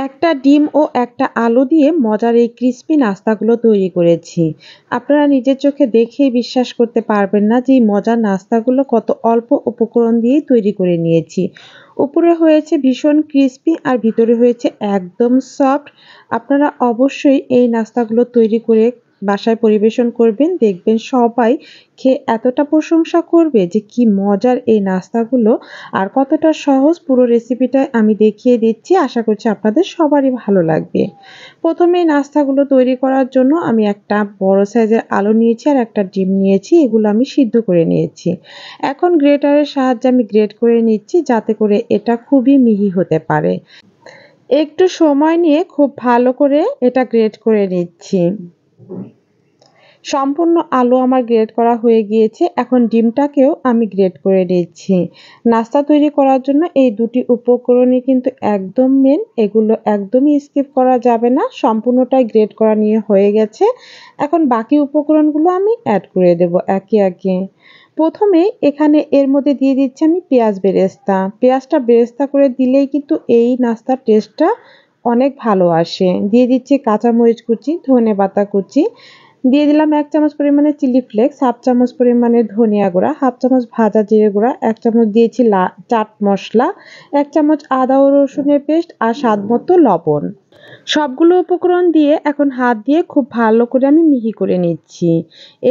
একটা ডিম ও একটা আলু দিয়ে মজার এই ক্রিস্পি নাস্তাগুলো তৈরি করেছি। আপনারা নিজের চোখে দেখেই বিশ্বাস করতে পারবেন না যে এই মজার নাস্তাগুলো কত অল্প উপকরণ দিয়েই তৈরি করে নিয়েছি। উপরে হয়েছে ভীষণ ক্রিস্পি আর ভিতরে হয়েছে একদম সফট। আপনারা অবশ্যই এই নাস্তাগুলো তৈরি করে বাসায় পরিবেশন করবেন। দেখবেন সবাই খেয়ে এতটা প্রশংসা করবে যে কি মজার এই নাস্তাগুলো আর কতটা সহজ। পুরো রেসিপিটা আমি দেখিয়ে দিচ্ছি। আশা করছি আপনাদের সবারই ভালো লাগবে। প্রথমে নাস্তাগুলো তৈরি করার জন্য আমি একটা বড় সাইজের আলু নিয়েছি আর একটা ডিম নিয়েছি। এগুলো আমি সিদ্ধ করে নিয়েছি। এখন গ্রেটারের সাহায্যে আমি গ্রেট করে নিচ্ছি যাতে করে এটা খুবই মিহি হতে পারে। একটু সময় নিয়ে খুব ভালো করে এটা গ্রেট করে নিচ্ছি। সম্পূর্ণ আলু আমার গ্রেট করা হয়ে গিয়েছে। এখন ডিমটাকেও আমি গ্রেট করে নিচ্ছি। নাস্তা তৈরি করার জন্য এই দুটি উপকরণই কিন্তু একদম মেন। এগুলো একদমই স্কিপ করা যাবে না। সম্পূর্ণটাই গ্রেট করা নিয়ে হয়ে গেছে। এখন বাকি উপকরণগুলো আমি অ্যাড করে দেব একে একে। প্রথমে এখানে এর মধ্যে দিয়ে দিচ্ছি আমি পেঁয়াজ বেরেস্তা। পেঁয়াজটা বেরেস্তা করে দিলেই কিন্তু এই নাস্তার টেস্টটা অনেক ভালো আসে। দিয়ে দিচ্ছি কাঁচামরিচ কুচি, ধনেপাতা কুচি, দিয়ে দিলাম ১ চামচ পরিমাণে চিলি ফ্লেক্স, ১/২ চামচ পরিমাণে ধনিয়া গুঁড়া, ১/২ চামচ ভাজা জিরে গুঁড়া, ১ চামচ দিয়েছি চাট মশলা, ১ চামচ আদা ও রসুনের পেস্ট আর স্বাদমতো লবণ। সবগুলো উপকরণ দিয়ে এখন হাত দিয়ে খুব ভালো করে আমি মিহি করে নিচ্ছি।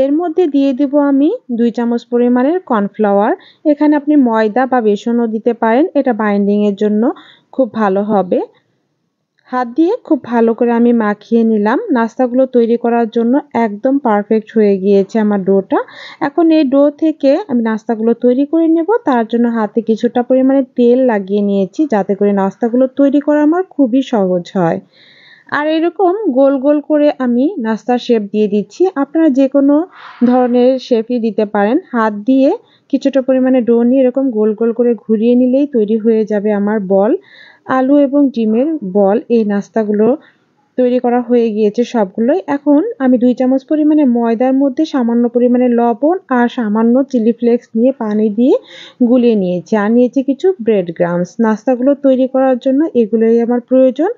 এর মধ্যে দিয়ে দিব আমি ২ চামচ পরিমাণের কর্নফ্লাওয়ার। এখানে আপনি ময়দা বা বেসনও দিতে পারেন। এটা বাইন্ডিং এর জন্য খুব ভালো হবে। হাত দিয়ে খুব ভালো করে আমি মাখিয়ে নিলাম। নাস্তাগুলো তৈরি করার জন্য একদম পারফেক্ট হয়ে গিয়েছে আমার ডোটা। এখন এই ডো থেকে আমি নাস্তাগুলো তৈরি করে নেব। তার জন্য হাতে কিছুটা পরিমাণে তেল লাগিয়ে নিয়েছি যাতে করে নাস্তাগুলো তৈরি করা আমার খুবই সহজ হয়। আর এরকম গোল গোল করে আমি নাস্তার শেপ দিয়ে দিচ্ছি। আপনারা যেকোনো ধরনের শেপই দিতে পারেন। হাত দিয়ে কিছুটা পরিমাণে ডো নিয়ে এরকম গোল গোল করে ঘুরিয়ে নিলেই তৈরি হয়ে যাবে আমার বল। আলু এবং ডিমের বল। এই নাস্তাগুলো তৈরি করা হয়ে গিয়েছে সবগুলোই। এখন আমি ২ চামচ পরিমাণে ময়দার মধ্যে সামান্য পরিমাণে লবণ আর সামান্য চিলি ফ্লেক্স নিয়ে পানি দিয়ে গুলিয়ে নিয়েছি। আর নিয়েছি কিছু ব্রেড ক্রাম্বস। নাস্তাগুলো তৈরি করার জন্য এগুলোই আমার প্রয়োজন।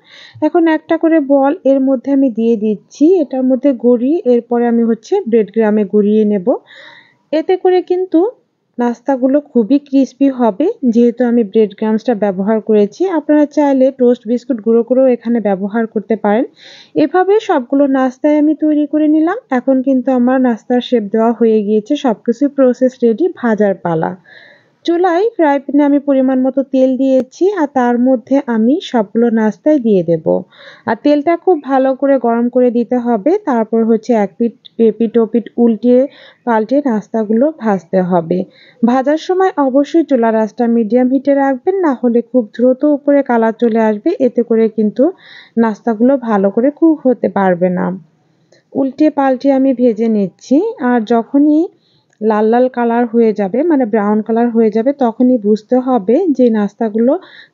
এখন একটা করে বল এর মধ্যে আমি দিয়ে দিচ্ছি। এটার মধ্যে গড়িয়ে এরপরে আমি ব্রেড ক্রাম্বে গড়িয়ে নেব। এতে করে কিন্তু নাস্তাগুলো খুবই ক্রিস্পি হবে যেহেতু আমি ব্রেড ক্রাম্বসটা ব্যবহার করেছি। আপনারা চাইলে টোস্ট বিস্কুট গুঁড়ো করেও এখানে ব্যবহার করতে পারেন। এভাবে সবগুলো নাস্তাই আমি তৈরি করে নিলাম। এখন কিন্তু আমার নাস্তার শেপ দেওয়া হয়ে গিয়েছে। সবকিছুই প্রসেস রেডি, ভাজার পালা। চুলায় ফ্রাই প্যানে আমি পরিমাণ মতো তেল দিয়েছি আর তার মধ্যে আমি সবগুলো নাস্তাই দিয়ে দেব। আর তেলটা খুব ভালো করে গরম করে দিতে হবে। তারপর এপিঠ ওপিঠ উল্টিয়ে পাল্টিয়ে নাস্তাগুলো ভাজতে হবে। ভাজার সময় অবশ্যই চুলার আঁচটা মিডিয়াম হিটে রাখবেন, না হলে খুব দ্রুত উপরে কালার চলে আসবে। এতে করে কিন্তু নাস্তাগুলো ভালো করে কুক হতে পারবে না। উল্টিয়ে পাল্টিয়ে আমি ভেজে নিচ্ছি। আর যখনই লাল লাল কালার হয়ে যাবে মানে ব্রাউন কালার হয়ে যাবে তখনই বুঝতে হবে যে নাস্তাগুলো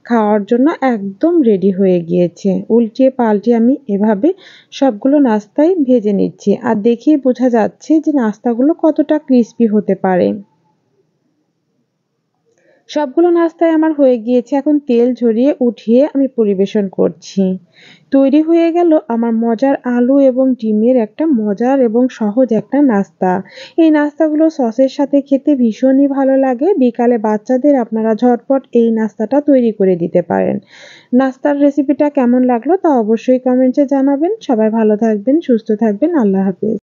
খাওয়ার জন্য একদম রেডি হয়ে গিয়েছে। উল্টিয়ে পাল্টিয়ে আমি এভাবে সবগুলো নাস্তাই ভেজে নিচ্ছি। আর দেখেই বোঝা যাচ্ছে যে নাস্তাগুলো কতটা ক্রিস্পি হতে পারে। সবগুলো নাস্তাই আমার হয়ে গিয়েছে। এখন তেল ঝরিয়ে উঠিয়ে আমি পরিবেশন করছি। তৈরি হয়ে গেল আমার মজার আলু এবং ডিমের একটা মজার এবং সহজ একটা নাস্তা। এই নাস্তাগুলো সসের সাথে খেতে ভীষণই ভালো লাগে। বিকালে বাচ্চাদের আপনারা ঝটপট এই নাস্তাটা তৈরি করে দিতে পারেন। নাস্তার রেসিপিটা কেমন লাগলো তা অবশ্যই কমেন্টে জানাবেন। সবাই ভালো থাকবেন, সুস্থ থাকবেন। আল্লাহ হাফেজ।